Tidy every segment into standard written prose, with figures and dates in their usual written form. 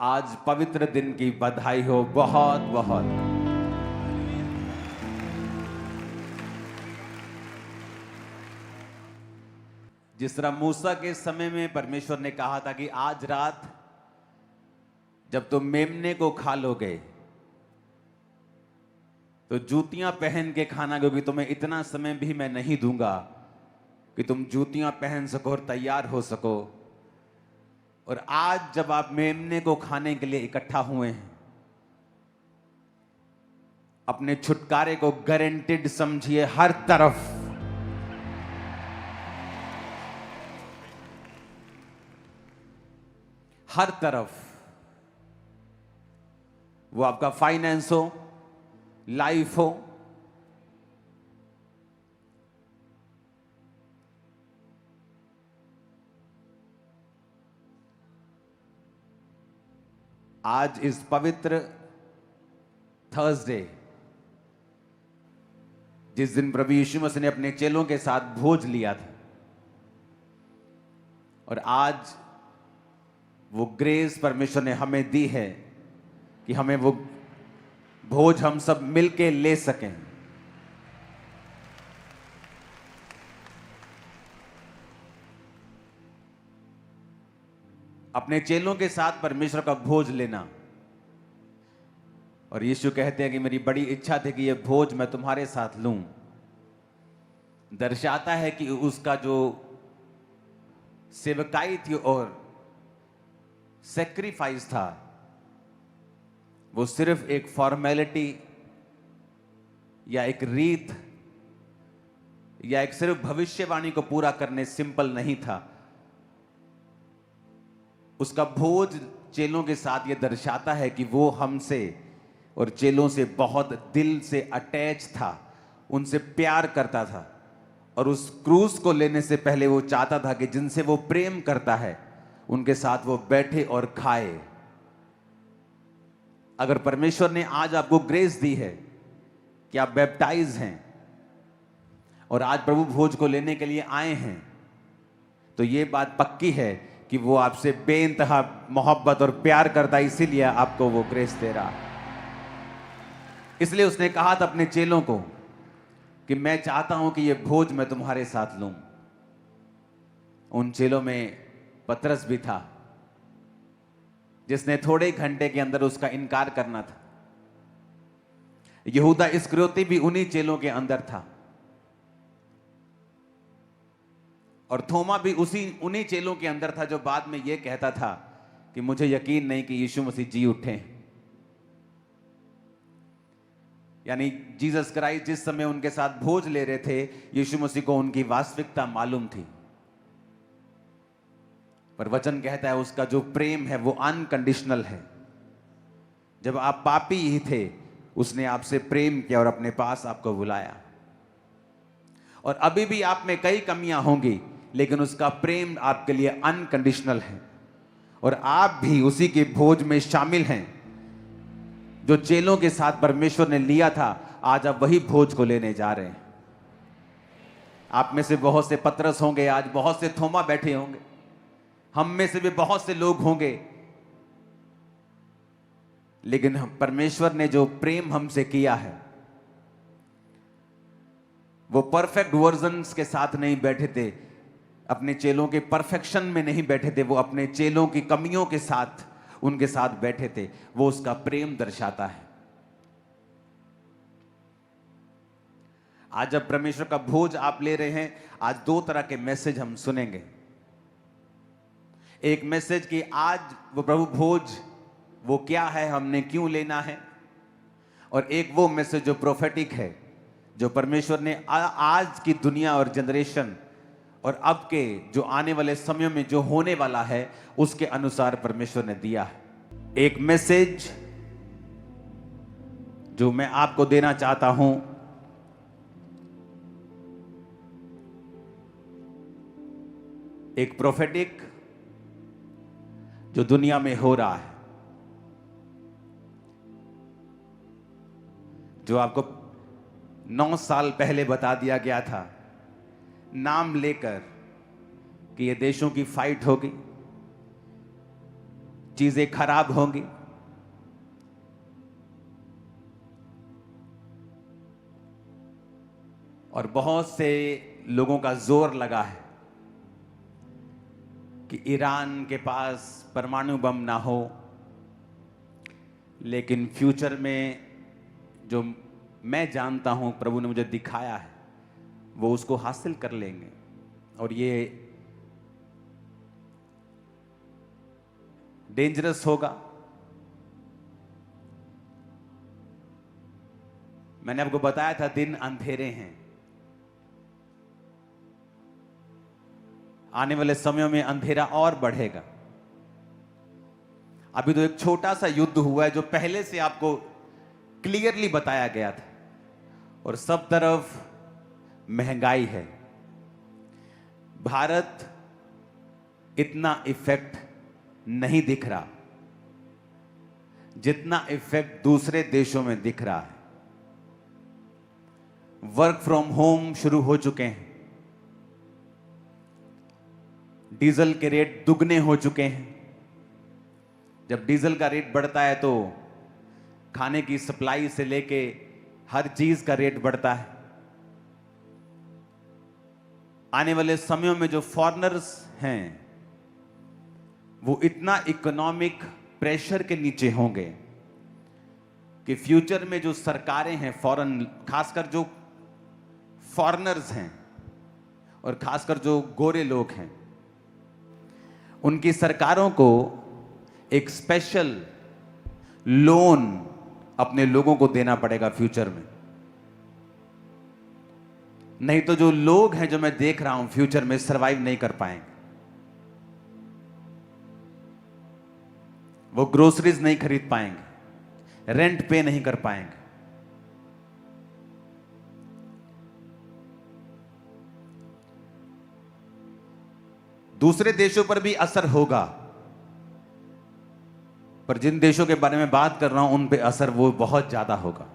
आज पवित्र दिन की बधाई हो बहुत बहुत। जिस तरह मूसा के समय में परमेश्वर ने कहा था कि आज रात जब तुम मेमने को खा लोगे तो जूतियां पहन के खाना, क्योंकि तुम्हें इतना समय भी मैं नहीं दूंगा कि तुम जूतियां पहन सको और तैयार हो सको। और आज जब आप मेमने को खाने के लिए इकट्ठा हुए हैं, अपने छुटकारे को गारंटेड समझिए। हर तरफ हर तरफ, वो आपका फाइनेंस हो, लाइफ हो, आज इस पवित्र थर्सडे, जिस दिन प्रभु यीशु मसीह ने अपने चेलों के साथ भोज लिया था, और आज वो ग्रेस परमेश्वर ने हमें दी है कि हमें वो भोज हम सब मिलके ले सकें। अपने चेलों के साथ परमेश्वर का भोज लेना। और यीशु कहते हैं कि मेरी बड़ी इच्छा थी कि यह भोज मैं तुम्हारे साथ लूं। दर्शाता है कि उसका जो सेवकाई थी और सैक्रिफाइस था, वो सिर्फ एक फॉर्मेलिटी या एक रीत या एक सिर्फ भविष्यवाणी को पूरा करने सिंपल नहीं था। उसका भोज चेलों के साथ यह दर्शाता है कि वो हमसे और चेलों से बहुत दिल से अटैच था, उनसे प्यार करता था। और उस क्रूस को लेने से पहले वो चाहता था कि जिनसे वो प्रेम करता है उनके साथ वो बैठे और खाए। अगर परमेश्वर ने आज आपको ग्रेस दी है कि आप बैप्टाइज हैं और आज प्रभु भोज को लेने के लिए आए हैं, तो ये बात पक्की है कि वो आपसे बेइंतहा मोहब्बत और प्यार करता है, इसीलिए आपको वो ग्रेस दे रहा है। इसलिए उसने कहा था अपने चेलों को कि मैं चाहता हूं कि ये भोज मैं तुम्हारे साथ लूं। उन चेलों में पतरस भी था, जिसने थोड़े घंटे के अंदर उसका इनकार करना था। यहूदा इस्करियोती भी उन्हीं चेलों के अंदर था, और थोमा भी उन्हीं चेलों के अंदर था जो बाद में यह कहता था कि मुझे यकीन नहीं कि यीशु मसीह जी उठे। यानी जीसस क्राइस्ट जिस समय उनके साथ भोज ले रहे थे, यीशु मसीह को उनकी वास्तविकता मालूम थी। पर वचन कहता है उसका जो प्रेम है वो अनकंडीशनल है। जब आप पापी ही थे, उसने आपसे प्रेम किया और अपने पास आपको बुलाया। और अभी भी आप में कई कमियां होंगी, लेकिन उसका प्रेम आपके लिए अनकंडीशनल है। और आप भी उसी के भोज में शामिल हैं जो चेलों के साथ परमेश्वर ने लिया था। आज आप वही भोज को लेने जा रहे हैं। आप में से बहुत से पतरस होंगे, आज बहुत से थोमा बैठे होंगे, हम में से भी बहुत से लोग होंगे, लेकिन परमेश्वर ने जो प्रेम हमसे किया है वो परफेक्ट वर्जन्स के साथ नहीं बैठे थे, अपने चेलों के परफेक्शन में नहीं बैठे थे, वो अपने चेलों की कमियों के साथ उनके साथ बैठे थे। वो उसका प्रेम दर्शाता है। आज जब परमेश्वर का भोज आप ले रहे हैं, आज दो तरह के मैसेज हम सुनेंगे। एक मैसेज कि आज वो प्रभु भोज वो क्या है, हमने क्यों लेना है। और एक वो मैसेज जो प्रोफेटिक है, जो परमेश्वर ने आज की दुनिया और जनरेशन और अब के जो आने वाले समय में जो होने वाला है उसके अनुसार परमेश्वर ने दिया है। एक मैसेज जो मैं आपको देना चाहता हूं, एक प्रोफेटिक जो दुनिया में हो रहा है, जो आपको 9 साल पहले बता दिया गया था, नाम लेकर कि ये देशों की फाइट होगी, चीजें खराब होंगी, और बहुत से लोगों का जोर लगा है कि ईरान के पास परमाणु बम ना हो, लेकिन फ्यूचर में जो मैं जानता हूं, प्रभु ने मुझे दिखाया है, वो उसको हासिल कर लेंगे। और ये डेंजरस होगा। मैंने आपको बताया था दिन अंधेरे हैं, आने वाले समयों में अंधेरा और बढ़ेगा। अभी तो एक छोटा सा युद्ध हुआ है जो पहले से आपको क्लियरली बताया गया था, और सब तरफ महंगाई है। भारत इतना इफेक्ट नहीं दिख रहा जितना इफेक्ट दूसरे देशों में दिख रहा है। वर्क फ्रॉम होम शुरू हो चुके हैं, डीजल के रेट दुगने हो चुके हैं। जब डीजल का रेट बढ़ता है तो खाने की सप्लाई से लेके हर चीज का रेट बढ़ता है। आने वाले समयों में जो फॉरेनर्स हैं वो इतना इकोनॉमिक प्रेशर के नीचे होंगे कि फ्यूचर में जो सरकारें हैं फॉरेन, खासकर जो फॉरेनर्स हैं और खासकर जो गोरे लोग हैं, उनकी सरकारों को एक स्पेशल लोन अपने लोगों को देना पड़ेगा फ्यूचर में। नहीं तो जो लोग हैं जो मैं देख रहा हूं फ्यूचर में सरवाइव नहीं कर पाएंगे। वो ग्रोसरीज नहीं खरीद पाएंगे, रेंट पे नहीं कर पाएंगे। दूसरे देशों पर भी असर होगा, पर जिन देशों के बारे में बात कर रहा हूं उन पे असर वो बहुत ज्यादा होगा।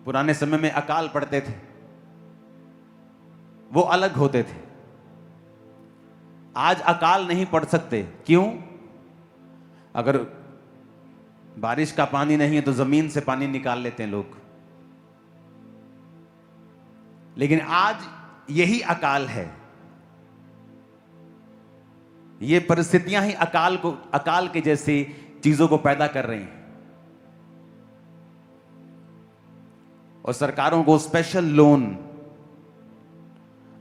पुराने समय में अकाल पड़ते थे, वो अलग होते थे। आज अकाल नहीं पड़ सकते। क्यों? अगर बारिश का पानी नहीं है तो जमीन से पानी निकाल लेते हैं लोग। लेकिन आज यही अकाल है, ये परिस्थितियां ही अकाल के जैसी चीजों को पैदा कर रही हैं। और सरकारों को स्पेशल लोन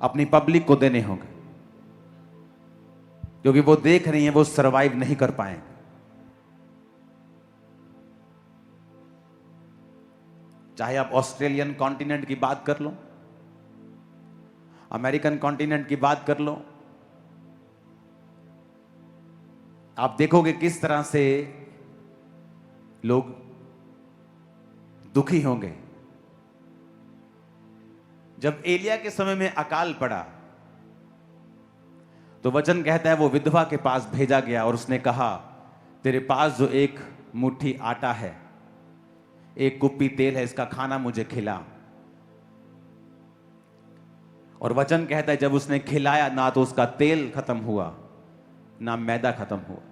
अपनी पब्लिक को देने होंगे, क्योंकि वो देख रही हैं वो सरवाइव नहीं कर पाएंगे। चाहे आप ऑस्ट्रेलियन कॉन्टिनेंट की बात कर लो, अमेरिकन कॉन्टिनेंट की बात कर लो, आप देखोगे किस तरह से लोग दुखी होंगे। जब एलिया के समय में अकाल पड़ा तो वचन कहता है वो विधवा के पास भेजा गया और उसने कहा, तेरे पास जो एक मुट्ठी आटा है, एक कुप्पी तेल है, इसका खाना मुझे खिला। और वचन कहता है जब उसने खिलाया ना तो उसका तेल खत्म हुआ ना मैदा खत्म हुआ।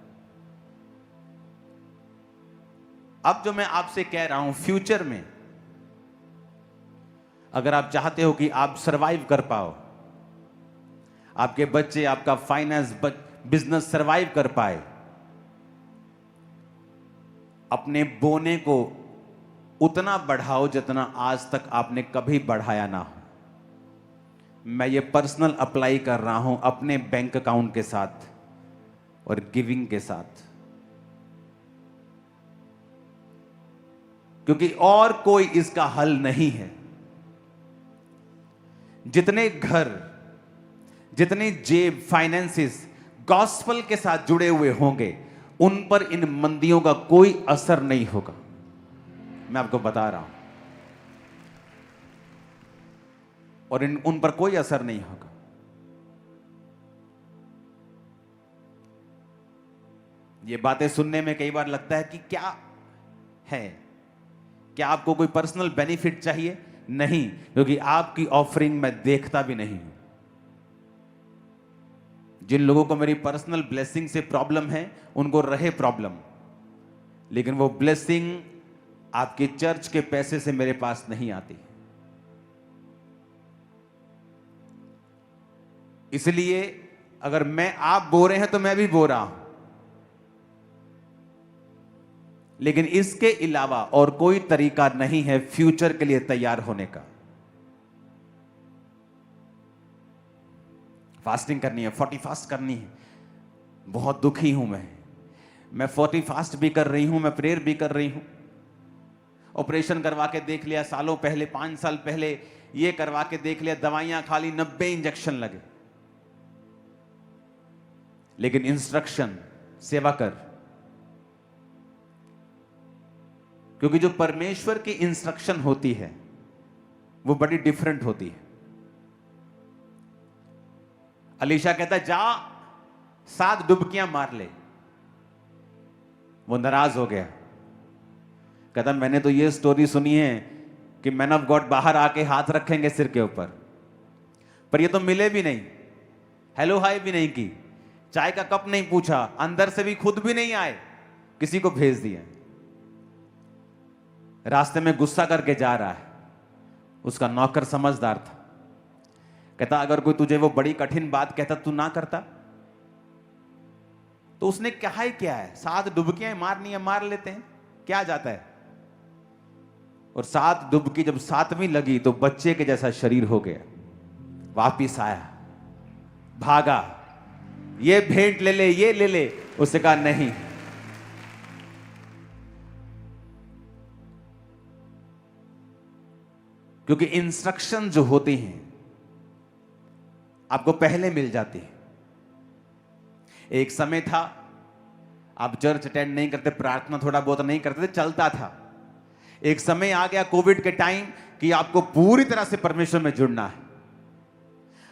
अब जो मैं आपसे कह रहा हूं, फ्यूचर में अगर आप चाहते हो कि आप सरवाइव कर पाओ, आपके बच्चे, आपका फाइनेंस, बिजनेस सरवाइव कर पाए, अपने बोने को उतना बढ़ाओ जितना आज तक आपने कभी बढ़ाया ना हो। मैं ये पर्सनल अप्लाई कर रहा हूं अपने बैंक अकाउंट के साथ और गिविंग के साथ, क्योंकि और कोई इसका हल नहीं है। जितने घर, जितने जेब, फाइनेंसेस गॉस्पल के साथ जुड़े हुए होंगे, उन पर इन मंदियों का कोई असर नहीं होगा। मैं आपको बता रहा हूं, और उन पर कोई असर नहीं होगा। ये बातें सुनने में कई बार लगता है कि क्या है, क्या आपको कोई पर्सनल बेनिफिट चाहिए? नहीं, क्योंकि आपकी ऑफरिंग मैं देखता भी नहीं हूं। जिन लोगों को मेरी पर्सनल ब्लेसिंग से प्रॉब्लम है उनको रहे प्रॉब्लम, लेकिन वो ब्लेसिंग आपके चर्च के पैसे से मेरे पास नहीं आती। इसलिए अगर आप बो रहे हैं तो मैं भी बो रहा हूं, लेकिन इसके अलावा और कोई तरीका नहीं है फ्यूचर के लिए तैयार होने का। फास्टिंग करनी है, 40 फास्ट करनी है। बहुत दुखी हूं मैं 40 फास्ट भी कर रही हूं, मैं प्रेयर भी कर रही हूं। ऑपरेशन करवा के देख लिया सालों पहले, 5 साल पहले ये करवा के देख लिया, दवाइयां खा ली, 90 इंजेक्शन लगे, लेकिन इंस्ट्रक्शन सेवा कर। क्योंकि जो परमेश्वर की इंस्ट्रक्शन होती है वो बड़ी डिफरेंट होती है। अलीशा कहता है जा 7 डुबकियां मार ले। वो नाराज हो गया, कहता मैंने तो ये स्टोरी सुनी है कि मैन ऑफ गॉड बाहर आके हाथ रखेंगे सिर के ऊपर, पर ये तो मिले भी नहीं, हेलो हाय भी नहीं की, चाय का कप नहीं पूछा, अंदर से भी खुद भी नहीं आए, किसी को भेज दिया। रास्ते में गुस्सा करके जा रहा है। उसका नौकर समझदार था, कहता अगर कोई तुझे वो बड़ी कठिन बात कहता तू ना करता। तो उसने कहा ही क्या है, 7 डुबकियां मारनी है, मार लेते हैं, क्या जाता है। और 7 डुबकी जब 7वीं लगी तो बच्चे के जैसा शरीर हो गया। वापिस आया, भागा, ये भेंट ले ले, ये ले ले। उसने कहा नहीं। क्योंकि इंस्ट्रक्शन जो होती हैं आपको पहले मिल जाती है। एक समय था आप चर्च अटेंड नहीं करते, प्रार्थना थोड़ा बहुत नहीं करते थे, चलता था। एक समय आ गया कोविड के टाइम कि आपको पूरी तरह से परमेश्वर में जुड़ना है।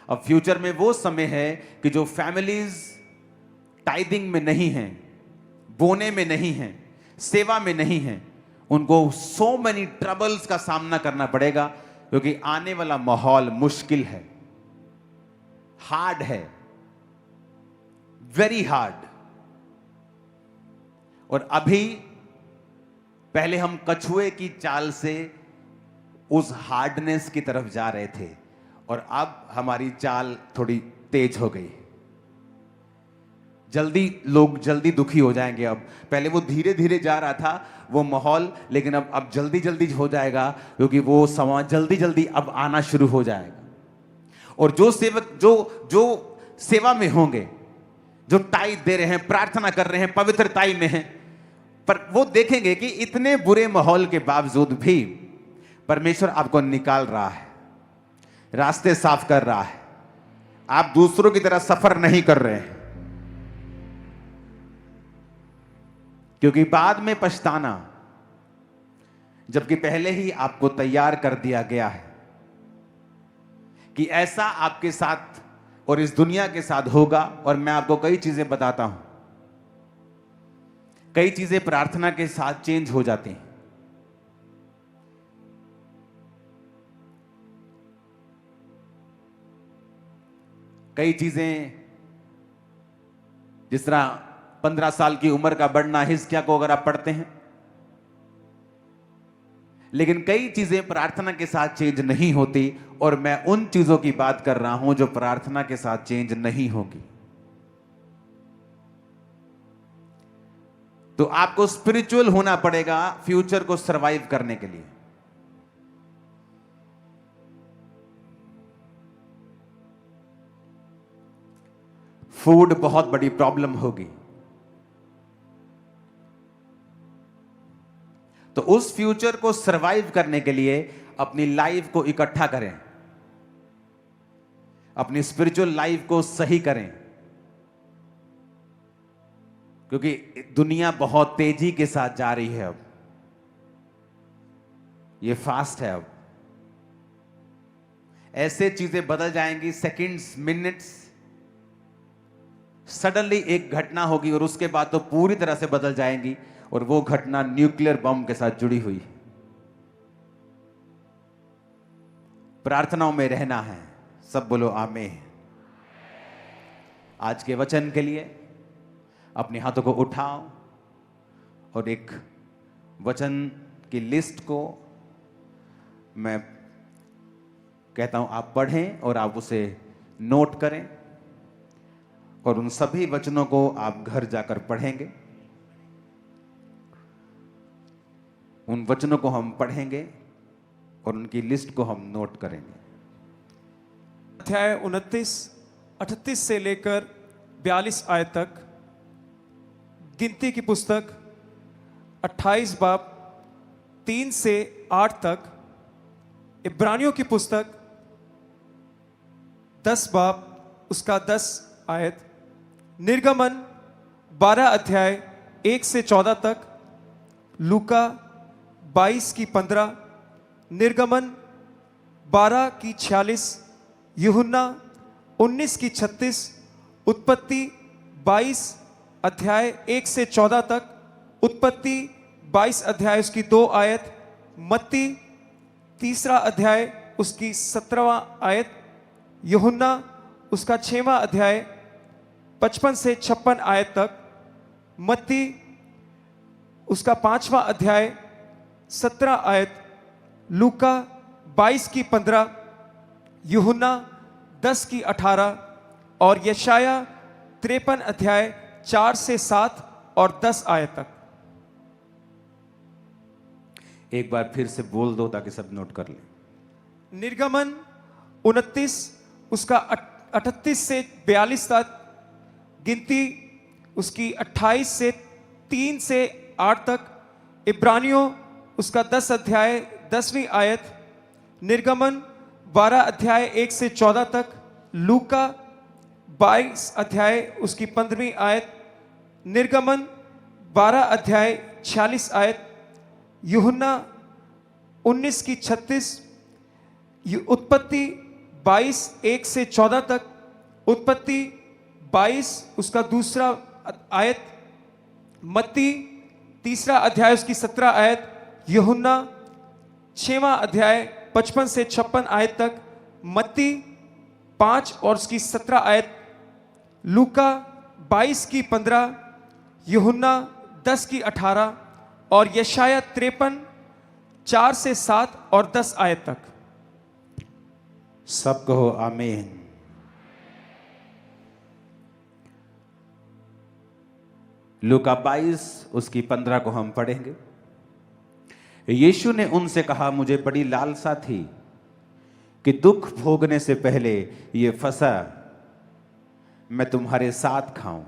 अब फ्यूचर में वो समय है कि जो फैमिलीज टाइदिंग में नहीं हैं, बोने में नहीं हैं, सेवा में नहीं हैं, उनको सो मेनी ट्रबल्स का सामना करना पड़ेगा, क्योंकि आने वाला माहौल मुश्किल है, हार्ड है, वेरी हार्ड। और अभी पहले हम कछुए की चाल से उस हार्डनेस की तरफ जा रहे थे, और अब हमारी चाल थोड़ी तेज हो गई। लोग जल्दी दुखी हो जाएंगे। अब पहले वो धीरे धीरे जा रहा था वो माहौल, लेकिन अब जल्दी जल्दी हो जाएगा, क्योंकि वो समय जल्दी जल्दी अब आना शुरू हो जाएगा। और जो सेवक जो सेवा में होंगे, जो टाइट दे रहे हैं, प्रार्थना कर रहे हैं, पवित्रताई में हैं, पर वो देखेंगे कि इतने बुरे माहौल के बावजूद भी परमेश्वर आपको निकाल रहा है, रास्ते साफ कर रहा है। आप दूसरों की तरह सफर नहीं कर रहे हैं, क्योंकि बाद में पछताना, जबकि पहले ही आपको तैयार कर दिया गया है कि ऐसा आपके साथ और इस दुनिया के साथ होगा। और मैं आपको कई चीजें बताता हूं, कई चीजें प्रार्थना के साथ चेंज हो जाती हैं। कई चीजें, जिस तरह 15 साल की उम्र का बढ़ना हिजकिय्याह को अगर आप पढ़ते हैं, लेकिन कई चीजें प्रार्थना के साथ चेंज नहीं होती, और मैं उन चीजों की बात कर रहा हूं जो प्रार्थना के साथ चेंज नहीं होगी। तो आपको स्पिरिचुअल होना पड़ेगा फ्यूचर को सरवाइव करने के लिए। फूड बहुत बड़ी प्रॉब्लम होगी, तो उस फ्यूचर को सरवाइव करने के लिए अपनी लाइफ को इकट्ठा करें, अपनी स्पिरिचुअल लाइफ को सही करें, क्योंकि दुनिया बहुत तेजी के साथ जा रही है। अब ये फास्ट है। अब ऐसे चीजें बदल जाएंगी, सेकंड्स, मिनट्स, सडनली एक घटना होगी और उसके बाद तो पूरी तरह से बदल जाएंगी, और वो घटना न्यूक्लियर बम के साथ जुड़ी हुई है। प्रार्थनाओं में रहना है। सब बोलो आमीन। आज के वचन के लिए अपने हाथों को उठाओ और एक वचन की लिस्ट को मैं कहता हूं आप पढ़ें और आप उसे नोट करें और उन सभी वचनों को आप घर जाकर पढ़ेंगे। उन वचनों को हम पढ़ेंगे और उनकी लिस्ट को हम नोट करेंगे। अध्याय 29, 38 से लेकर 42 आयत तक, गिनती की पुस्तक 28 बाब 3 से 8 तक, इब्रानियों की पुस्तक 10 बाब उसका 10 आयत, निर्गमन 12 अध्याय 1 से 14 तक, लूका 22 की 15, निर्गमन 12 की 46, यूहन्ना 19 की 36, उत्पत्ति 22 अध्याय 1 से 14 तक, उत्पत्ति 22 अध्याय उसकी 2 आयत, मत्ती 3 अध्याय उसकी 17वां आयत, यूहन्ना उसका 6वां अध्याय 55 से 56 आयत तक, मत्ती उसका 5वां अध्याय 17 आयत, लूका 22 की 15, यूहन्ना 10 की 18 और यशाया 53 अध्याय 4 से 7 और 10 आयत तक। एक बार फिर से बोल दो ताकि सब नोट कर लें। निर्गमन 29 उसका 38 से 42 तक, गिनती उसकी 28 से 3 से 8 तक, इब्रानियों उसका 10 अध्याय 10वीं आयत, निर्गमन 12 अध्याय 1 से 14 तक, लूका 22 अध्याय उसकी 15वीं आयत, निर्गमन 12 अध्याय 46 आयत, यूहन्ना 19 की 36, उत्पत्ति 22 1 से 14 तक, उत्पत्ति 22 उसका 2 आयत, मत्ती 3 अध्याय उसकी 17 आयत, यूहन्ना 6वां अध्याय 55 से 56 आयत तक, मत्ती 5 और उसकी 17 आयत, लूका 22 की 15, यूहन्ना 10 की 18 और यशाया 53 4 से 7 और 10 आयत तक। सब कहो आमीन। लूका 22 उसकी 15 को हम पढ़ेंगे। यीशु ने उनसे कहा, मुझे बड़ी लालसा थी कि दुख भोगने से पहले ये फसह मैं तुम्हारे साथ खाऊं।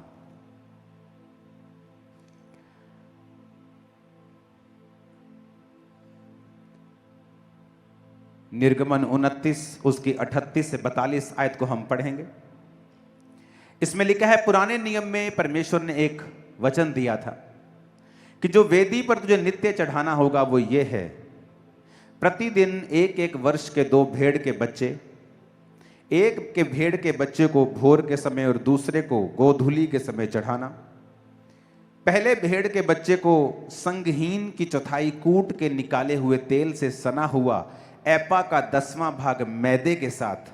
निर्गमन 29 उसकी 38 से 42 आयत को हम पढ़ेंगे। इसमें लिखा है, पुराने नियम में परमेश्वर ने एक वचन दिया था कि जो वेदी पर तुझे नित्य चढ़ाना होगा वो ये है, प्रतिदिन एक एक वर्ष के 2 भेड़ के बच्चे, एक के भेड़ के बच्चे को भोर के समय और दूसरे को गोधूली के समय चढ़ाना। पहले भेड़ के बच्चे को संगहीन की चौथाई कूट के निकाले हुए तेल से सना हुआ एपा का 10वां भाग मैदे के साथ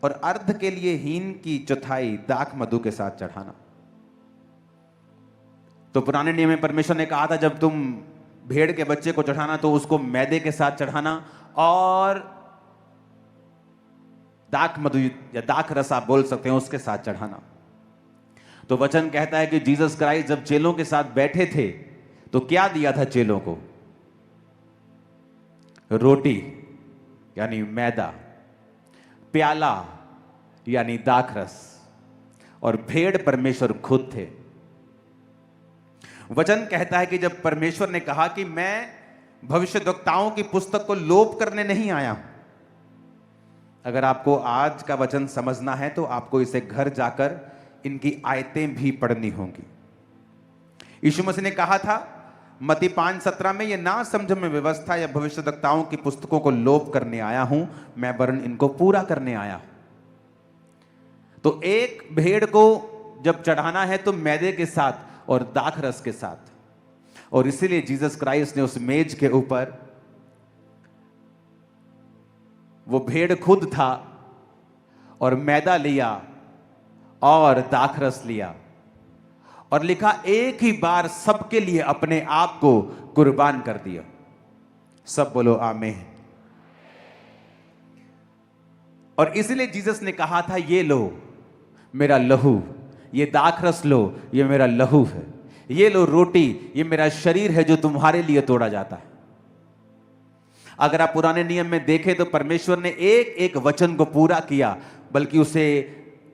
और अर्ध के लिए हीन की चौथाई दाख मधु के साथ चढ़ाना। तो पुराने नियम में परमेश्वर ने कहा था जब तुम भेड़ के बच्चे को चढ़ाना तो उसको मैदे के साथ चढ़ाना और दाख मधु या दाख रस आप बोल सकते हैं उसके साथ चढ़ाना। तो वचन कहता है कि जीसस क्राइस्ट जब चेलों के साथ बैठे थे तो क्या दिया था चेलों को? रोटी यानी मैदा, प्याला यानी दाख रस, और भेड़ परमेश्वर खुद थे। वचन कहता है कि जब परमेश्वर ने कहा कि मैं भविष्यद्वक्ताओं की पुस्तक को लोप करने नहीं आया हूं। अगर आपको आज का वचन समझना है तो आपको इसे घर जाकर इनकी आयतें भी पढ़नी होंगी। यीशु मसीह ने कहा था मत्ती 5:17 में, ये ना समझ में व्यवस्था या भविष्यद्वक्ताओं की पुस्तकों को लोप करने आया हूं, मैं वरन इनको पूरा करने आया हूं। तो एक भेड़ को जब चढ़ाना है तो मैदे के साथ और दाख रस के साथ, और इसीलिए जीसस क्राइस्ट ने उस मेज के ऊपर, वो भेड़ खुद था और मैदा लिया और दाखरस लिया और लिखा एक ही बार सबके लिए अपने आप को कुर्बान कर दिया। सब बोलो आमीन। और इसलिए जीसस ने कहा था, ये लो मेरा लहू, ये दाखरस लो, ये मेरा लहू है, ये लो रोटी, ये मेरा शरीर है जो तुम्हारे लिए तोड़ा जाता है। अगर आप पुराने नियम में देखें तो परमेश्वर ने एक एक वचन को पूरा किया, बल्कि उसे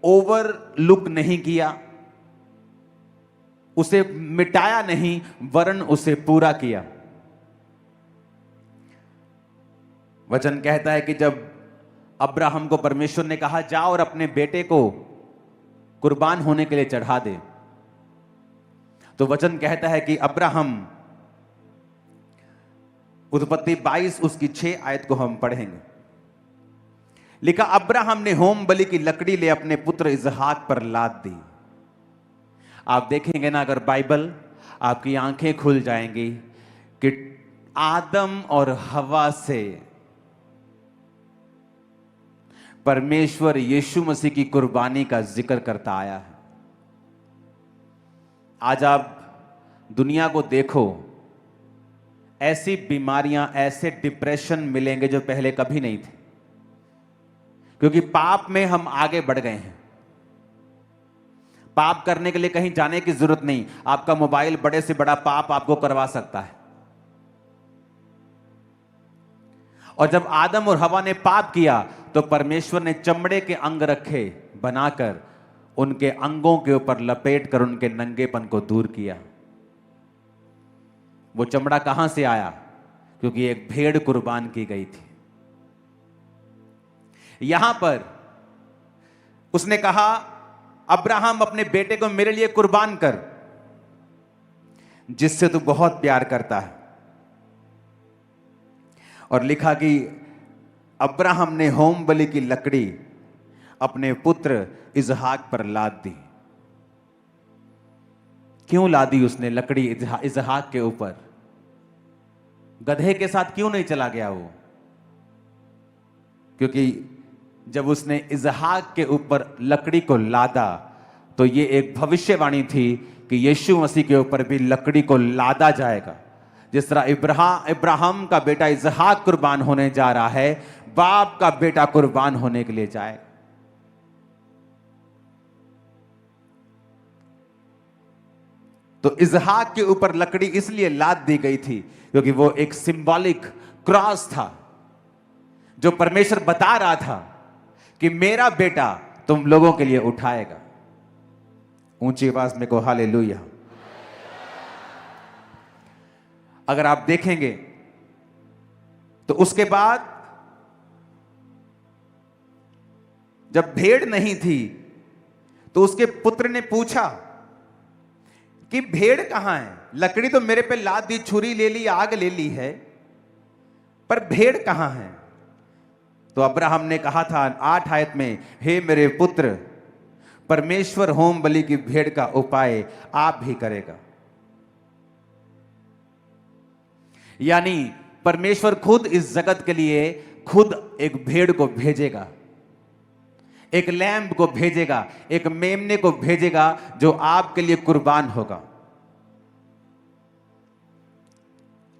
ओवरलुक नहीं किया, उसे मिटाया नहीं, वरन उसे पूरा किया। वचन कहता है कि जब अब्राहम को परमेश्वर ने कहा जाओ और अपने बेटे को कुर्बान होने के लिए चढ़ा दे, तो वचन कहता है कि अब्राहम, उत्पत्ति 22 उसकी 6 आयत को हम पढ़ेंगे। लिखा अब्राहम ने होम बलि की लकड़ी ले अपने पुत्र इसहाक पर लाद दी। आप देखेंगे ना अगर बाइबल, आपकी आंखें खुल जाएंगी कि आदम और हवा से परमेश्वर यीशु मसीह की कुर्बानी का जिक्र करता आया है। आज आप दुनिया को देखो, ऐसी बीमारियां, ऐसे डिप्रेशन मिलेंगे जो पहले कभी नहीं थे, क्योंकि पाप में हम आगे बढ़ गए हैं। पाप करने के लिए कहीं जाने की जरूरत नहीं, आपका मोबाइल बड़े से बड़ा पाप आपको करवा सकता है। और जब आदम और हवा ने पाप किया तो परमेश्वर ने चमड़े के अंग रखे बनाकर उनके अंगों के ऊपर लपेट कर उनके नंगेपन को दूर किया। वो चमड़ा कहां से आया? क्योंकि एक भेड़ कुर्बान की गई थी। यहां पर उसने कहा अब्राहम अपने बेटे को मेरे लिए कुर्बान कर, जिससे तू बहुत प्यार करता है। और लिखा कि अब्राहम ने होम बलि की लकड़ी अपने पुत्र इसहाक पर लाद दी। क्यों लादी उसने लकड़ी इसहाक के ऊपर? गधे के साथ क्यों नहीं चला गया वो? क्योंकि जब उसने इसहाक के ऊपर लकड़ी को लादा तो ये एक भविष्यवाणी थी कि यीशु मसीह के ऊपर भी लकड़ी को लादा जाएगा। जिस तरह इब्राहिम का बेटा इसहाक कुर्बान होने जा रहा है, बाप का बेटा कुर्बान होने के लिए जाएगा। तो इसहाक के ऊपर लकड़ी इसलिए लाद दी गई थी क्योंकि वो एक सिंबॉलिक क्रॉस था, जो परमेश्वर बता रहा था कि मेरा बेटा तुम लोगों के लिए उठाएगा। ऊंची आवाज में को हालेलुया। अगर आप देखेंगे तो उसके बाद जब भेड़ नहीं थी तो उसके पुत्र ने पूछा कि भेड़ कहां है? लकड़ी तो मेरे पे लाद दी, छुरी ले ली, आग ले ली है, पर भेड़ कहां है? तो अब्राहम ने कहा था 8 आयत में, हे मेरे पुत्र, परमेश्वर होम बलि की भेड़ का उपाय आप भी करेगा। यानी परमेश्वर खुद इस जगत के लिए खुद एक भेड़ को भेजेगा, एक लैम्ब को भेजेगा, एक मेमने को भेजेगा जो आपके लिए कुर्बान होगा।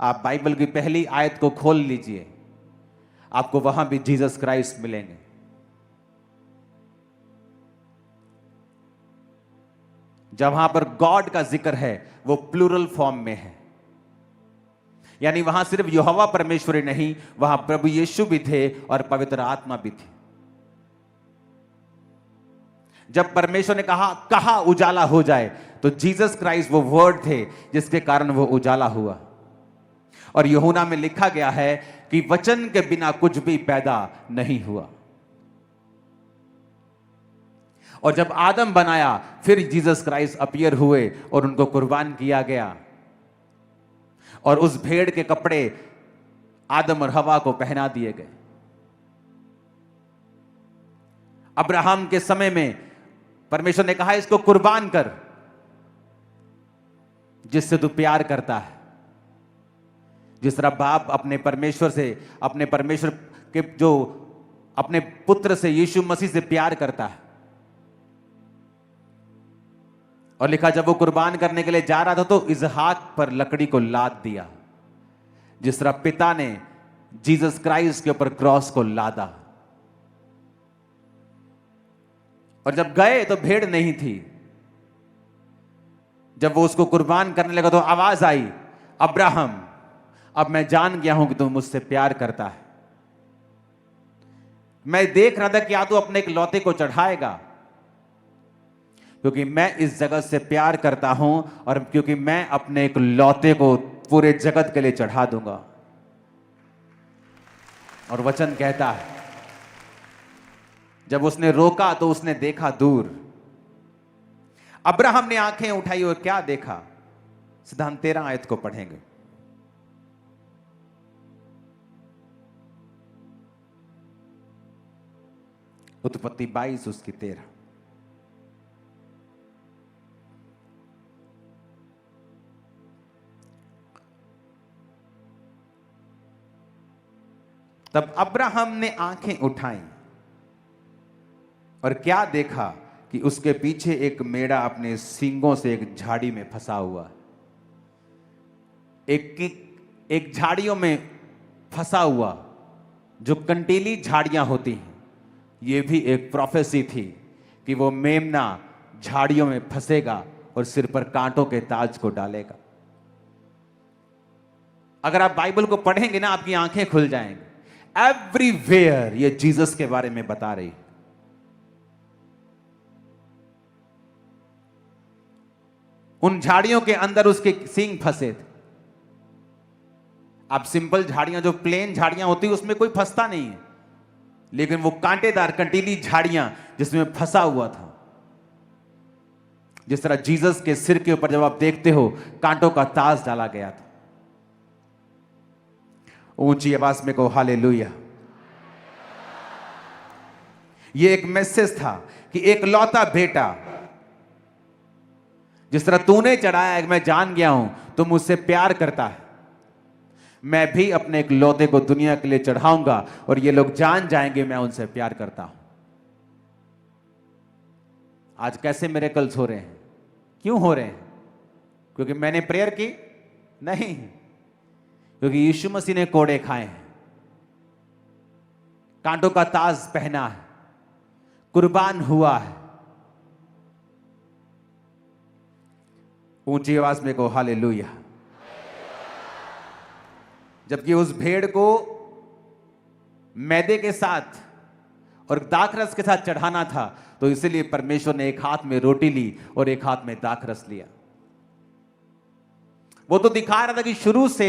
आप बाइबल की पहली आयत को खोल लीजिए, आपको वहां भी जीसस क्राइस्ट मिलेंगे। जहां पर गॉड का जिक्र है वो प्लूरल फॉर्म में है, यानी वहां सिर्फ यहोवा परमेश्वर ही नहीं, वहां प्रभु यीशु भी थे और पवित्र आत्मा भी थी। जब परमेश्वर ने कहा उजाला हो जाए, तो जीसस क्राइस्ट वो वर्ड थे जिसके कारण वो उजाला हुआ। और यूहन्ना में लिखा गया है कि वचन के बिना कुछ भी पैदा नहीं हुआ। और जब आदम बनाया, फिर जीसस क्राइस्ट अपीयर हुए और उनको कुर्बान किया गया। और उस भेड़ के कपड़े आदम और हवा को पहना दिए गए। अब्राहम के समय में परमेश्वर ने कहा इसको कुर्बान कर, जिससे तू प्यार करता है। जिस तरह बाप अपने परमेश्वर के जो अपने पुत्र से, यीशु मसीह से प्यार करता है, और लिखा जब वो कुर्बान करने के लिए जा रहा था तो इसहाक पर लकड़ी को लाद दिया, जिस तरह पिता ने जीसस क्राइस्ट के ऊपर क्रॉस को लादा। और जब गए तो भेड़ नहीं थी। जब वो उसको कुर्बान करने लगा तो आवाज आई, अब्राहम अब मैं जान गया हूं कि तू मुझसे प्यार करता है। मैं देख रहा था कि या तू अपने एक लौते को चढ़ाएगा, क्योंकि मैं इस जगत से प्यार करता हूं और क्योंकि मैं अपने एक लौते को पूरे जगत के लिए चढ़ा दूंगा। और वचन कहता है जब उसने रोका तो उसने देखा दूर। अब्राहम ने आंखें उठाई और क्या देखा? सीधा हम 13 आयत को पढ़ेंगे। उत्पत्ति 22 उसकी 13। तब अब्राहम ने आंखें उठाई और क्या देखा कि उसके पीछे एक मेढ़ा अपने सींगों से एक झाड़ी में फंसा हुआ, एक झाड़ियों में फंसा हुआ। जो कंटीली झाड़ियां होती हैं, यह भी एक प्रोफेसी थी कि वो मेमना झाड़ियों में फंसेगा और सिर पर कांटों के ताज को डालेगा। अगर आप बाइबल को पढ़ेंगे ना, आपकी आंखें खुल जाएंगी। एवरीवेयर ये जीसस के बारे में बता रही। उन झाड़ियों के अंदर उसके सींग फंसे थे। आप सिंपल झाड़ियां, जो प्लेन झाड़ियां होती है, उसमें कोई फंसता नहीं है, लेकिन वो कांटेदार कंटीली झाड़ियां जिसमें फंसा हुआ था। जिस तरह जीसस के सिर के ऊपर जब आप देखते हो कांटों का ताज डाला गया था। ऊंची आवाज में कहो हालेलुया। ये एक मैसेज था कि एक लौता बेटा, जिस तरह तूने चढ़ाया है, मैं जान गया हूं तू मुझसे प्यार करता है, मैं भी अपने एक लौते को दुनिया के लिए चढ़ाऊंगा और ये लोग जान जाएंगे मैं उनसे प्यार करता हूं। आज कैसे मिरेकल्स हो रहे हैं? क्यों हो रहे हैं? क्योंकि मैंने प्रेयर की? नहीं, क्योंकि यीशु मसीह ने कोड़े खाए हैं, कांटों का ताज पहना है, कुर्बान हुआ है। ऊंची आवाज में कहो हालेलुया। जबकि उस भेड़ को मैदे के साथ और दाखरस के साथ चढ़ाना था, तो इसलिए परमेश्वर ने एक हाथ में रोटी ली और एक हाथ में दाखरस लिया। वो तो दिखा रहा था कि शुरू से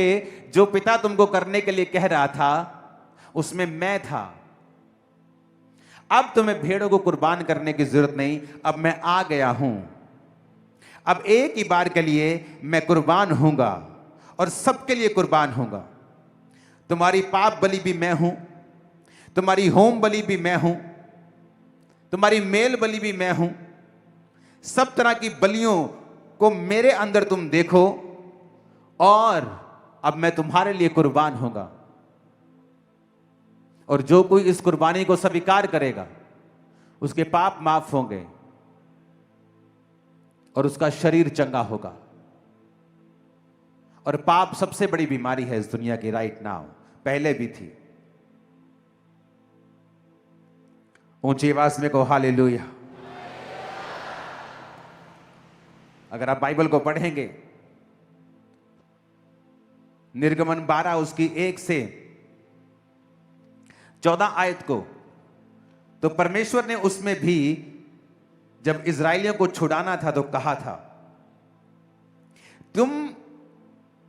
जो पिता तुमको करने के लिए कह रहा था उसमें मैं था। अब तुम्हें भेड़ों को कुर्बान करने की जरूरत नहीं, अब मैं आ गया हूं। अब एक ही बार के लिए मैं कुर्बान होऊंगा और सबके लिए कुर्बान होऊंगा। तुम्हारी पाप बलि भी मैं हूं, तुम्हारी होम बलि भी मैं हूं, तुम्हारी मेल बलि भी मैं हूं। सब तरह की बलियों को मेरे अंदर तुम देखो और अब मैं तुम्हारे लिए कुर्बान होगा। और जो कोई इस कुर्बानी को स्वीकार करेगा उसके पाप माफ होंगे और उसका शरीर चंगा होगा। और पाप सबसे बड़ी बीमारी है इस दुनिया की राइट नाउ, पहले भी थी। ऊंची आवाज में कहो हालेलुया। अगर आप बाइबल को पढ़ेंगे निर्गमन 12 उसकी 1 से 14 आयत को, तो परमेश्वर ने उसमें भी जब इजराइलियों को छुड़ाना था तो कहा था, तुम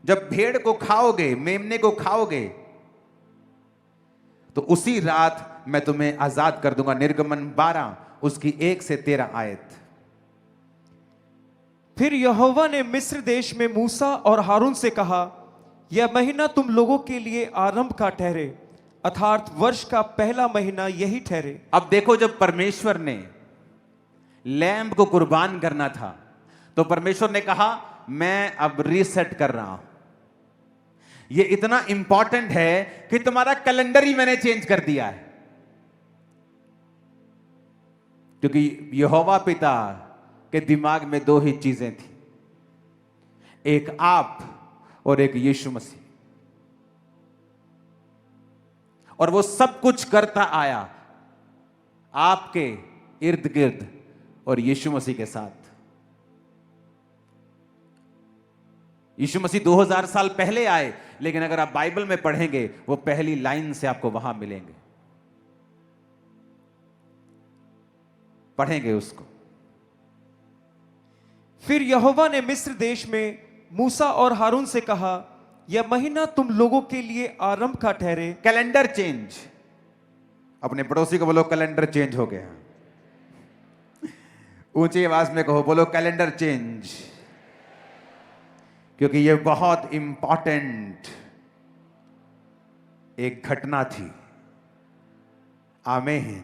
जब भेड़ को खाओगे, मेमने को खाओगे, तो उसी रात मैं तुम्हें आजाद कर दूंगा। निर्गमन 12 उसकी 1 से 13 आयत। फिर यहोवा ने मिस्र देश में मूसा और हारून से कहा, यह महीना तुम लोगों के लिए आरंभ का ठहरे, अर्थात वर्ष का पहला महीना यही ठहरे। अब देखो, जब परमेश्वर ने लैम्ब को कुर्बान करना था तो परमेश्वर ने कहा मैं अब रीसेट कर रहा हूं। यह इतना इंपॉर्टेंट है कि तुम्हारा कैलेंडर ही मैंने चेंज कर दिया है। क्योंकि यहोवा पिता कि दिमाग में दो ही चीजें थी, एक आप और एक यीशु मसीह। और वो सब कुछ करता आया आपके इर्द गिर्द और यीशु मसीह के साथ। यीशु मसीह 2000 साल पहले आए, लेकिन अगर आप बाइबल में पढ़ेंगे वो पहली लाइन से आपको वहां मिलेंगे, पढ़ेंगे उसको। फिर यहोवा ने मिस्र देश में मूसा और हारून से कहा, यह महीना तुम लोगों के लिए आरंभ का ठहरे। Calendar change. अपने पड़ोसी को बोलो कैलेंडर चेंज हो गया। ऊंची आवाज में कहो, बोलो कैलेंडर चेंज, क्योंकि यह बहुत इंपॉर्टेंट एक घटना थी। आमीन।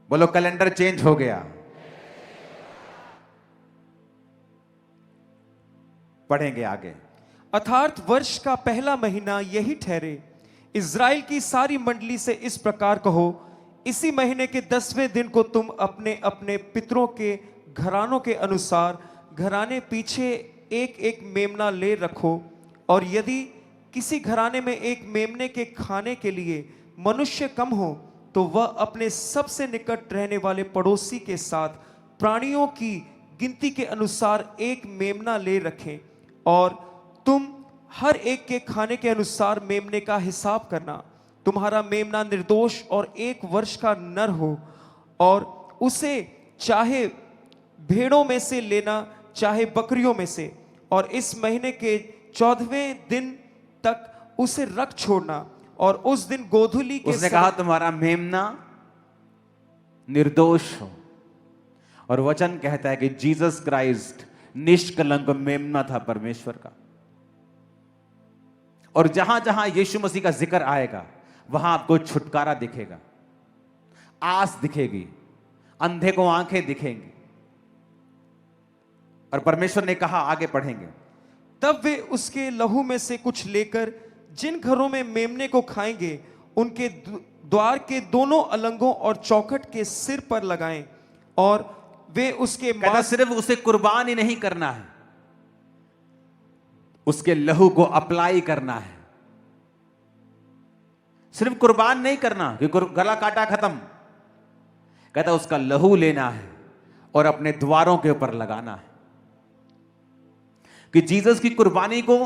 बोलो कैलेंडर चेंज हो गया। पढ़ेंगे आगे। अर्थात वर्ष का पहला महीना यही ठहरे। इज़राइल की सारी मंडली से इस प्रकार कहो, इसी महीने के 10वें दिन को तुम अपने अपने पितरों के घरानों के अनुसार घराने पीछे एक एक मेमना ले रखो। और यदि किसी घराने में एक मेमने के खाने के लिए मनुष्य कम हो, तो वह अपने सबसे निकट रहने वाले पड़ोसी के साथ प्राणियों की गिनती के अनुसार एक मेमना ले रखें। और तुम हर एक के खाने के अनुसार मेमने का हिसाब करना। तुम्हारा मेमना निर्दोष और 1 वर्ष का नर हो, और उसे चाहे भेड़ों में से लेना चाहे बकरियों में से, और इस महीने के 14वें दिन तक उसे रख छोड़ना। और उस दिन गोधूली के उसने कहा तुम्हारा मेमना निर्दोष हो। और वचन कहता है कि जीसस क्राइस्ट निष्कलंक मेमना था परमेश्वर का। और जहां जहां यीशु मसीह का जिक्र आएगा वहां आपको छुटकारा दिखेगा, आस दिखेगी, अंधे को आंखें दिखेंगी। और परमेश्वर ने कहा, आगे पढ़ेंगे, तब वे उसके लहू में से कुछ लेकर जिन घरों में मेमने को खाएंगे उनके द्वार के दोनों अलंगों और चौखट के सिर पर लगाएं। और वे उसके कहता सिर्फ उसे कुर्बान ही नहीं करना है, उसके लहू को अप्लाई करना है। सिर्फ कुर्बान नहीं करना कि गला काटा खत्म। कहता उसका लहू लेना है और अपने द्वारों के ऊपर लगाना है। कि जीसस की कुर्बानी को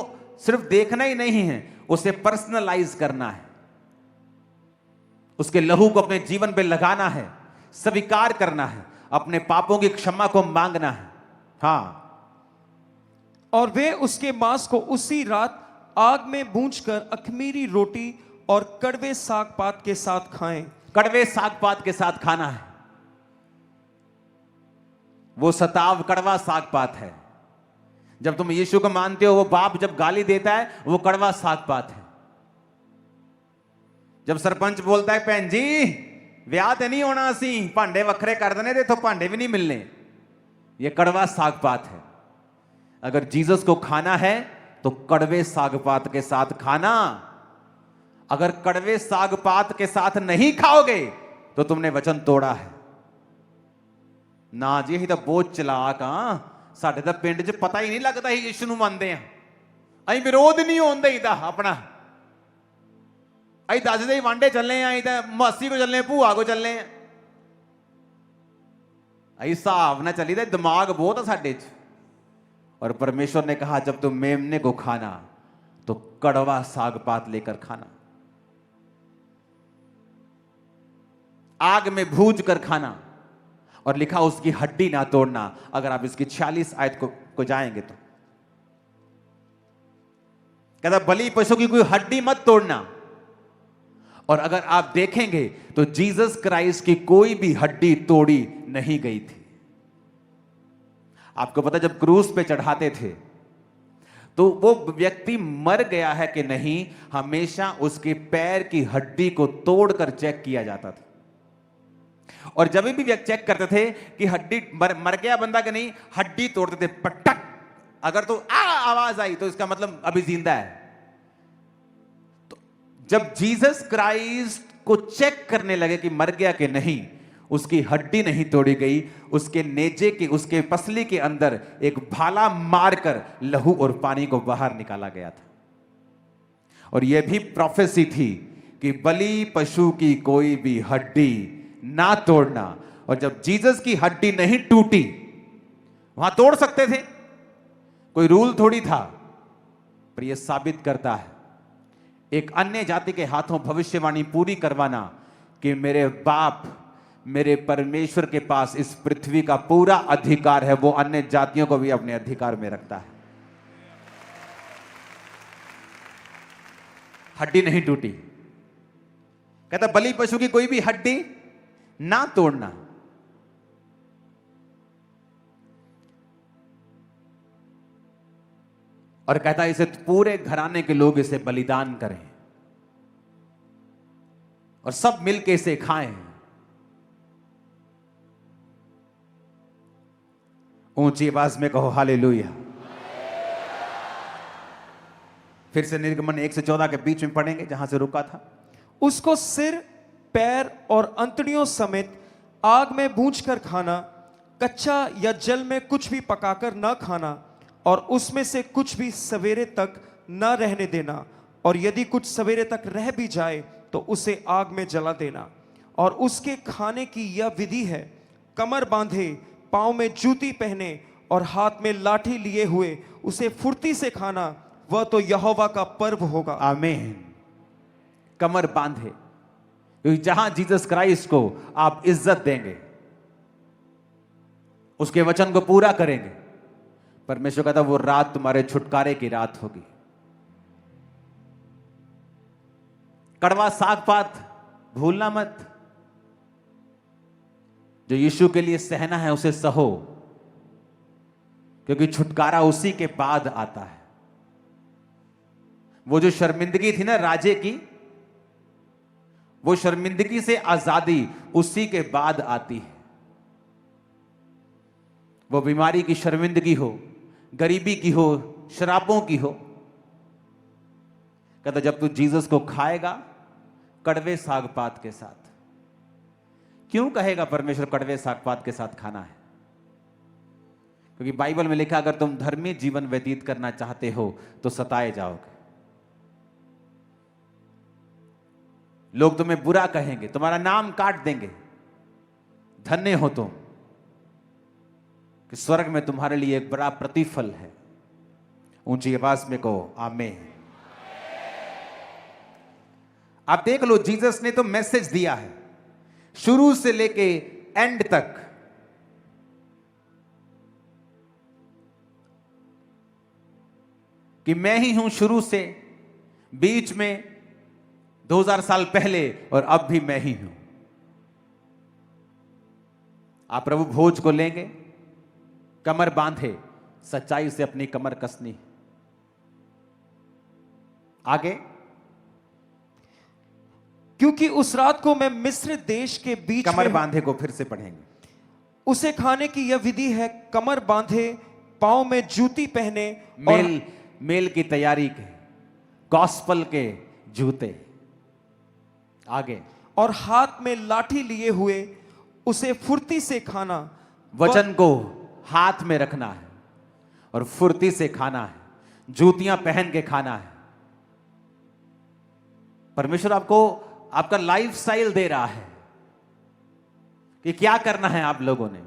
सिर्फ देखना ही नहीं है, उसे पर्सनलाइज करना है, उसके लहू को अपने जीवन पे लगाना है, स्वीकार करना है, अपने पापों की क्षमा को मांगना है। हां। और वे उसके मांस को उसी रात आग में भूंजकर अखमीरी रोटी और कड़वे साग पात के साथ खाएं। कड़वे साग पात के साथ खाना है। वो सताव कड़वा साग पात है। जब तुम यीशु को मानते हो, वो बाप जब गाली देता है वो कड़वा साग पात है। जब सरपंच बोलता है, भैन जी ब्याह ते नहीं होना, असी भांडे वखरे कर देने, तो भांडे भी नहीं मिलने, ये कड़वा साग पात है। अगर जीसस को खाना है तो कड़वे साग पात के साथ खाना। अगर कड़वे साग पात के साथ नहीं खाओगे तो तुमने वचन तोड़ा है ना जी। ही तो बहुत चलाक हां, साडे तां पिंड च पता ही नहीं लगता ही यीशु नूं मनदे आ। असीं विरोध नहीं होण देईदा अपना, असीं दसदे ही वांडे चलने आ, असीं तां मासी को चलने, भूआ को चलने आ। असीं हिसाब नाल चलीदा, दिमाग बहुत है साडे च। और परमेश्वर ने कहा जब तुम मेमने को खाना तो कड़वा साग पात लेकर खाना, आग में भूज कर खाना। और लिखा उसकी हड्डी ना तोड़ना। अगर आप इसकी 46 आयत को जाएंगे तो कहता बलि पशु की कोई हड्डी मत तोड़ना। और अगर आप देखेंगे तो जीसस क्राइस्ट की कोई भी हड्डी तोड़ी नहीं गई थी। आपको पता जब क्रूस पे चढ़ाते थे तो वो व्यक्ति मर गया है कि नहीं, हमेशा उसके पैर की हड्डी को तोड़कर चेक किया जाता था। और जब भी चेक करते थे कि हड्डी मर गया बंदा कि नहीं, हड्डी तोड़ते थे पटक। अगर तो आवाज आई तो इसका मतलब अभी जिंदा है। तो जब जीसस क्राइस्ट को चेक करने लगे कि मर गया कि नहीं, उसकी हड्डी नहीं तोड़ी गई, उसके नेजे के, उसके पसली के अंदर एक भाला मारकर लहू और पानी को बाहर निकाला गया था। और यह भी प्रोफेसी थी कि बलि पशु की कोई भी हड्डी ना तोड़ना। और जब जीसस की हड्डी नहीं टूटी, वहां तोड़ सकते थे, कोई रूल थोड़ी था, पर यह साबित करता है एक अन्य जाति के हाथों भविष्यवाणी पूरी करवाना कि मेरे बाप, मेरे परमेश्वर के पास इस पृथ्वी का पूरा अधिकार है, वो अन्य जातियों को भी अपने अधिकार में रखता है। हड्डी नहीं टूटी, कहता बलि पशु की कोई भी हड्डी ना तोड़ना। और कहता इसे पूरे घराने के लोग इसे बलिदान करें और सब मिलके इसे खाएं। ऊंची आवाज में कहो हालेलुया। फिर से निर्गमन 1 से 14 के बीच में पढ़ेंगे जहां से रुका था। उसको सिर, पैर और अंतड़ियों समेत आग में भूंजकर खाना, कच्चा या जल में कुछ भी पकाकर न खाना, और उसमें से कुछ भी सवेरे तक न रहने देना, और यदि कुछ सवेरे तक रह भी जाए तो उसे आग में जला देना। और उसके खाने की यह विधि है, कमर बांधे, पांव में जूती पहने और हाथ में लाठी लिए हुए उसे फुर्ती से खाना, वह तो यहोवा का पर्व होगा। आमीन। कमर बांधे, क्योंकि जहां जीसस क्राइस्ट को आप इज्जत देंगे, उसके वचन को पूरा करेंगे, परमेश्वर कहता वो रात तुम्हारे छुटकारे की रात होगी। कड़वा साग पात भूलना मत, जो यीशु के लिए सहना है उसे सहो, क्योंकि छुटकारा उसी के बाद आता है। वो जो शर्मिंदगी थी ना राजे की, वो शर्मिंदगी से आजादी उसी के बाद आती है। वो बीमारी की शर्मिंदगी हो, गरीबी की हो, शराबों की हो, कहता जब तू जीसस को खाएगा कड़वे साग पात के साथ। क्यों कहेगा परमेश्वर कड़वे साग पात के साथ खाना है? क्योंकि बाइबल में लिखा अगर तुम धर्मी जीवन व्यतीत करना चाहते हो तो सताए जाओगे, लोग तुम्हें बुरा कहेंगे, तुम्हारा नाम काट देंगे। धन्य हो तुम कि स्वर्ग में तुम्हारे लिए एक बड़ा प्रतिफल है। ऊंची आवाज में कहो आमीन। आप देख लो, जीसस ने तो मैसेज दिया है शुरू से लेके एंड तक। कि मैं ही हूं शुरू से, बीच में, 2000 साल पहले और अब भी मैं ही हूं। आप प्रभु भोज को लेंगे, कमर बांधे, सच्चाई से अपनी कमर कसनी। आगे, क्योंकि उस रात को मैं मिस्र देश के बीच कमर में बांधे को फिर से पढ़ेंगे। उसे खाने की यह विधि है, कमर बांधे, पांव में जूती पहने, मेल की तैयारी के, गॉस्पल के जूते। आगे, और हाथ में लाठी लिए हुए उसे फुर्ती से खाना। वचन को हाथ में रखना है और फुर्ती से खाना है, जूतियां पहन के खाना है। परमेश्वर आपको आपका लाइफस्टाइल दे रहा है कि क्या करना है आप लोगों ने,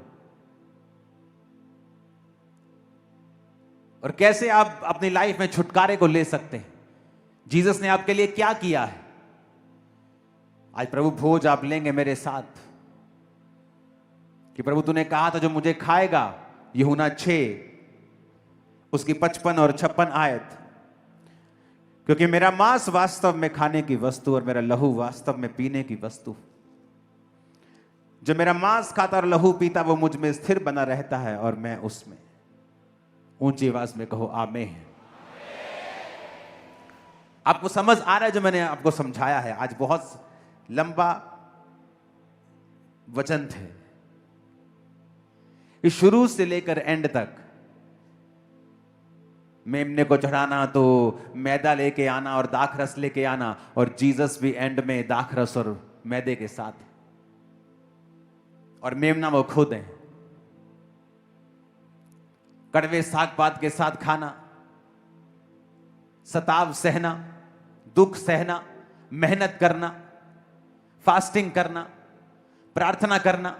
और कैसे आप अपनी लाइफ में छुटकारे को ले सकते हैं। जीसस ने आपके लिए क्या किया है। आज प्रभु भोज आप लेंगे मेरे साथ, कि प्रभु तूने कहा था जो मुझे खाएगा, यूहन्ना 6 उसकी 55 और 56 आयत, क्योंकि मेरा मांस वास्तव में खाने की वस्तु और मेरा लहू वास्तव में पीने की वस्तु। जो मेरा मांस खाता और लहू पीता वो मुझ में स्थिर बना रहता है और मैं उसमें। ऊंची आवाज में कहो आमीन। आपको समझ आ रहा है जो मैंने आपको समझाया है? आज बहुत लंबा वचन थे, इस शुरू से लेकर एंड तक। मेमने को चढ़ाना तो मैदा लेके आना और दाखरस लेके आना, और जीसस भी एंड में दाखरस और मैदे के साथ। और मेमना वो खुद है। कड़वे साग पात के साथ खाना, सताव सहना, दुख सहना, मेहनत करना, फास्टिंग करना, प्रार्थना करना,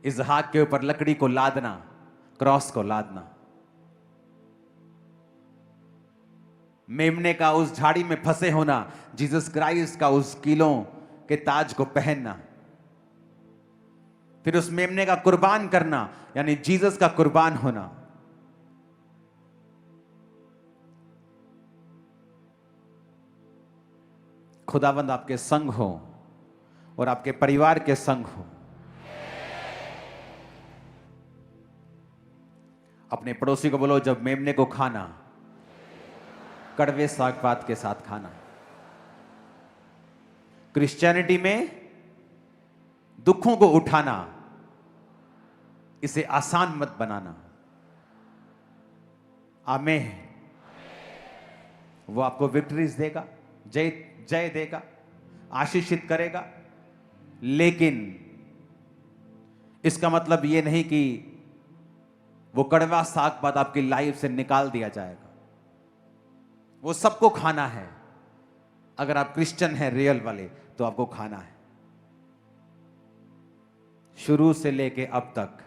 इसहाक के ऊपर लकड़ी को लादना, क्रॉस को लादना, मेमने का उस झाड़ी में फंसे होना, जीसस क्राइस्ट का उस कीलों के ताज को पहनना, फिर उस मेमने का कुर्बान करना, यानी जीसस का कुर्बान होना। खुदावंद आपके संग हो और आपके परिवार के संग हो। अपने पड़ोसी को बोलो, जब मेमने को खाना, कड़वे साग पात के साथ खाना। क्रिश्चियनिटी में दुखों को उठाना, इसे आसान मत बनाना। आमीन। वो आपको विक्ट्रीज देगा, जय जय देगा, आशीषित करेगा, लेकिन इसका मतलब यह नहीं कि वो कड़वा साग पात आपकी लाइफ से निकाल दिया जाएगा। वो सबको खाना है। अगर आप क्रिश्चियन हैं रियल वाले, तो आपको खाना है। शुरू से लेके अब तक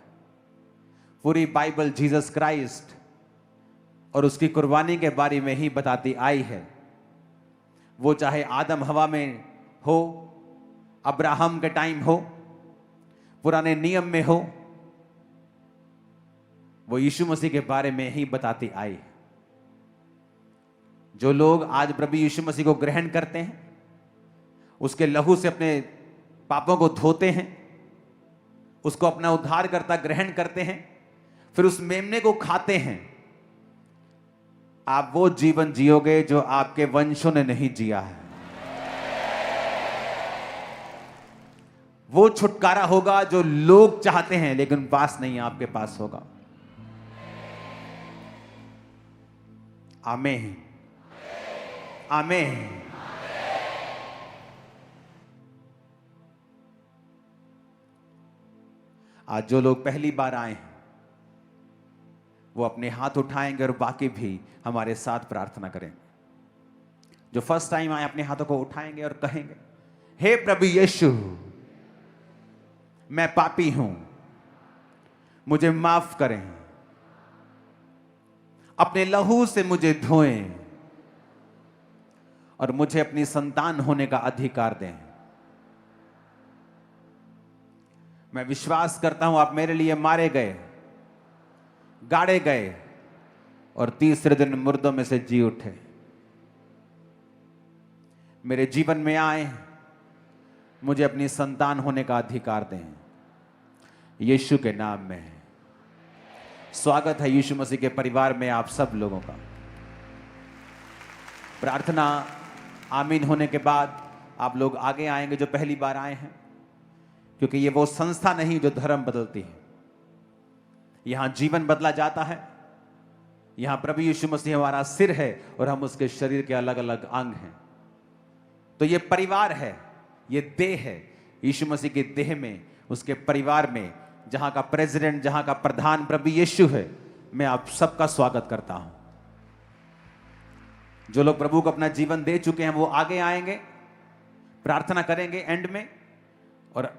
पूरी बाइबल जीसस क्राइस्ट और उसकी कुर्बानी के बारे में ही बताती आई है। वो चाहे आदम हवा में हो, अब्राहम के टाइम हो, पुराने नियम में हो, वो यीशु मसीह के बारे में ही बताती आई है। जो लोग आज प्रभु यीशु मसीह को ग्रहण करते हैं, उसके लहू से अपने पापों को धोते हैं, उसको अपना उद्धारकर्ता ग्रहण करते हैं, फिर उस मेमने को खाते हैं, आप वो जीवन जियोगे जो आपके वंशों ने नहीं जिया है। वो छुटकारा होगा जो लोग चाहते हैं लेकिन पास नहीं, आपके पास होगा। आमीन, आमीन। आज जो लोग पहली बार आए हैं, वो अपने हाथ उठाएंगे और बाकी भी हमारे साथ प्रार्थना करेंगे। जो फर्स्ट टाइम आए, अपने हाथों को उठाएंगे और कहेंगे, हे प्रभु यीशु, मैं पापी हूं, मुझे माफ करें, अपने लहू से मुझे धोएं और मुझे अपनी संतान होने का अधिकार दें। मैं विश्वास करता हूं आप मेरे लिए मारे गए, गाड़े गए और तीसरे दिन मुर्दों में से जी उठे। मेरे जीवन में आए, मुझे अपनी संतान होने का अधिकार दें। यीशु के नाम में स्वागत है यीशु मसीह के परिवार में आप सब लोगों का। प्रार्थना आमीन होने के बाद आप लोग आगे आएंगे जो पहली बार आए हैं, क्योंकि ये वो संस्था नहीं जो धर्म बदलती है। यहां जीवन बदला जाता है। यहां प्रभु यीशु मसीह हमारा सिर है और हम उसके शरीर के अलग अलग अंग हैं। तो ये परिवार है, ये देह है। यीशु मसीह के देह में, उसके परिवार में, जहां का प्रेसिडेंट, जहां का प्रधान प्रभु यीशु है, मैं आप सबका स्वागत करता हूं। जो लोग प्रभु को अपना जीवन दे चुके हैं वो आगे आएंगे, प्रार्थना करेंगे एंड में, और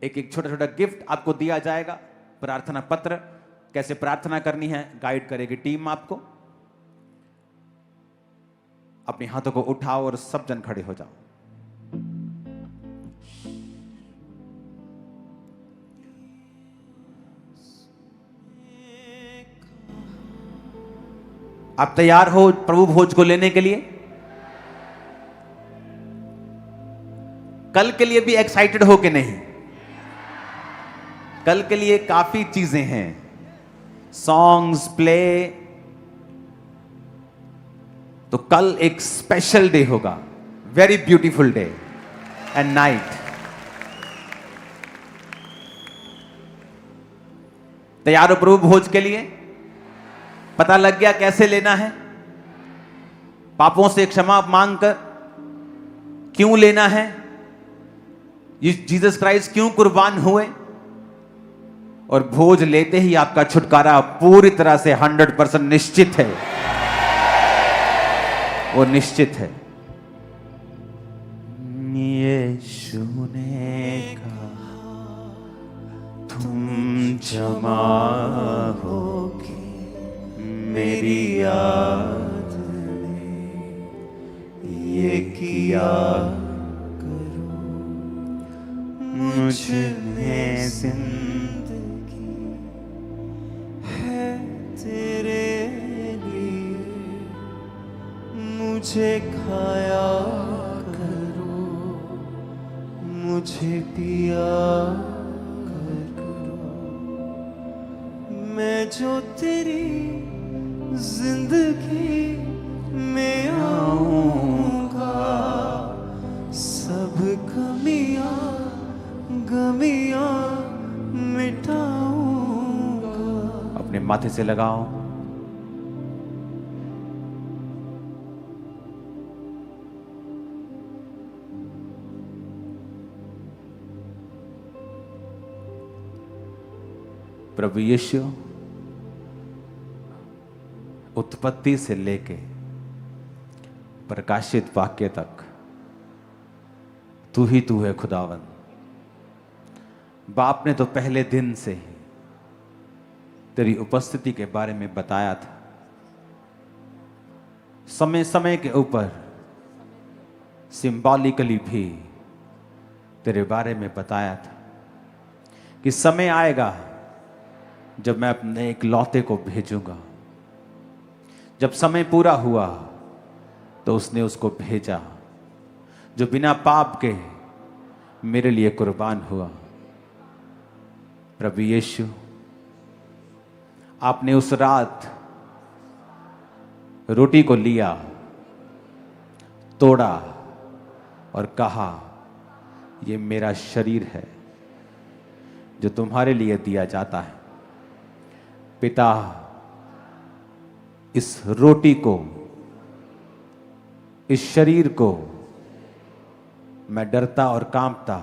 एक एक छोटा छोटा गिफ्ट आपको दिया जाएगा। प्रार्थना पत्र, कैसे प्रार्थना करनी है गाइड करेगी टीम आपको। अपने हाथों को उठाओ और सब जन खड़े हो जाओ। आप तैयार हो प्रभु भोज को लेने के लिए? कल के लिए भी एक्साइटेड हो कि नहीं? कल के लिए काफी चीजें हैं, सॉन्ग्स, प्ले। तो कल एक स्पेशल डे होगा, very beautiful day and night. तैयार हो प्रभु भोज के लिए? पता लग गया कैसे लेना है? पापों से क्षमा मांगकर, क्यों लेना है, ये जीसस क्राइस्ट क्यों कुर्बान हुए, और भोज लेते ही आपका छुटकारा पूरी तरह से 100% निश्चित है, वो निश्चित है। यीशु ने कहा तुम क्षमा होगे मेरी याद में ये किया करो, मुझ में जिंदगी है तेरे लिए, मुझे खाया करो, मुझे पिया करो, मैं जो तेरी जिंदगी में आऊंगा, सब गमियां मिटाऊंगा। अपने माथे से लगाओ। प्रभु यीशु उत्पत्ति से लेके प्रकाशित वाक्य तक तू ही है खुदावन। बाप ने तो पहले दिन से ही तेरी उपस्थिति के बारे में बताया था, समय समय के ऊपर सिंबॉलिकली भी तेरे बारे में बताया था कि समय आएगा जब मैं अपने एक लौते को भेजूंगा। जब समय पूरा हुआ तो उसने उसको भेजा जो बिना पाप के मेरे लिए कुर्बान हुआ। प्रभु यीशु, आपने उस रात रोटी को लिया, तोड़ा और कहा ये मेरा शरीर है जो तुम्हारे लिए दिया जाता है। पिता, इस रोटी को, इस शरीर को मैं डरता और कांपता,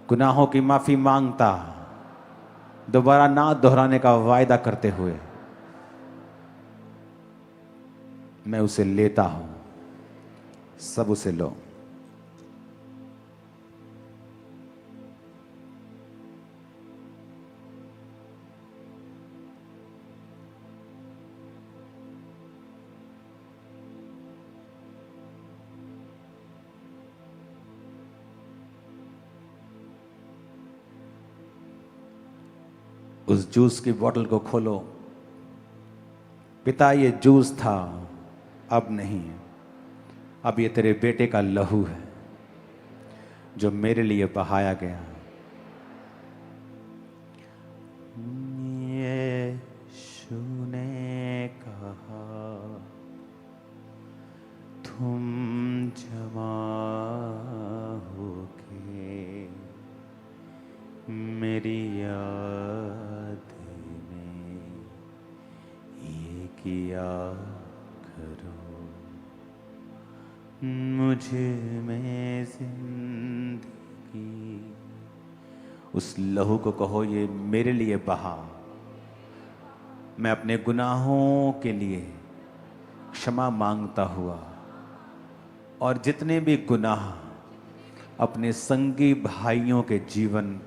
गुनाहों की माफी मांगता, दोबारा ना दोहराने का वायदा करते हुए मैं उसे लेता हूं। सब उसे लो। उस जूस की बोतल को खोलो। पिता, ये जूस था, अब नहीं, अब ये तेरे बेटे का लहू है जो मेरे लिए बहाया गया। यीशु ने कहा तुम जमा होके मेरी याद में ये किया करो, मुझे में जिंदगी। उस लहू को कहो ये मेरे लिए बहा। मैं अपने गुनाहों के लिए क्षमा मांगता हुआ और जितने भी गुनाह अपने संगी भाइयों के जीवन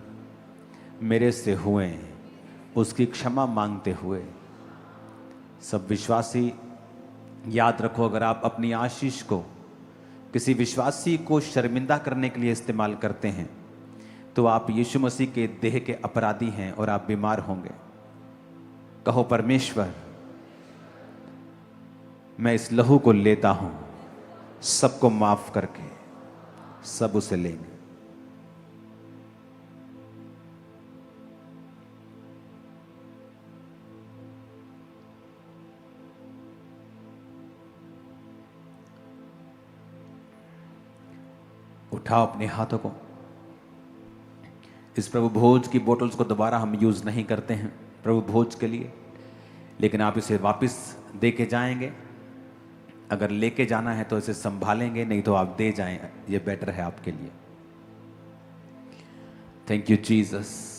मेरे से हुए उसकी क्षमा मांगते हुए, सब विश्वासी याद रखो, अगर आप अपनी आशीष को किसी विश्वासी को शर्मिंदा करने के लिए इस्तेमाल करते हैं तो आप यीशु मसीह के देह के अपराधी हैं और आप बीमार होंगे। कहो, परमेश्वर, मैं इस लहू को लेता हूं, सबको माफ करके सब उसे लेंगे। उठाओ अपने हाथों को। इस प्रभु भोज की बोतल्स को दोबारा हम यूज नहीं करते हैं प्रभु भोज के लिए, लेकिन आप इसे वापस दे के जाएंगे अगर लेके जाना है तो इसे संभालेंगे, नहीं तो आप दे जाएं, ये बेटर है आपके लिए। Thank you Jesus.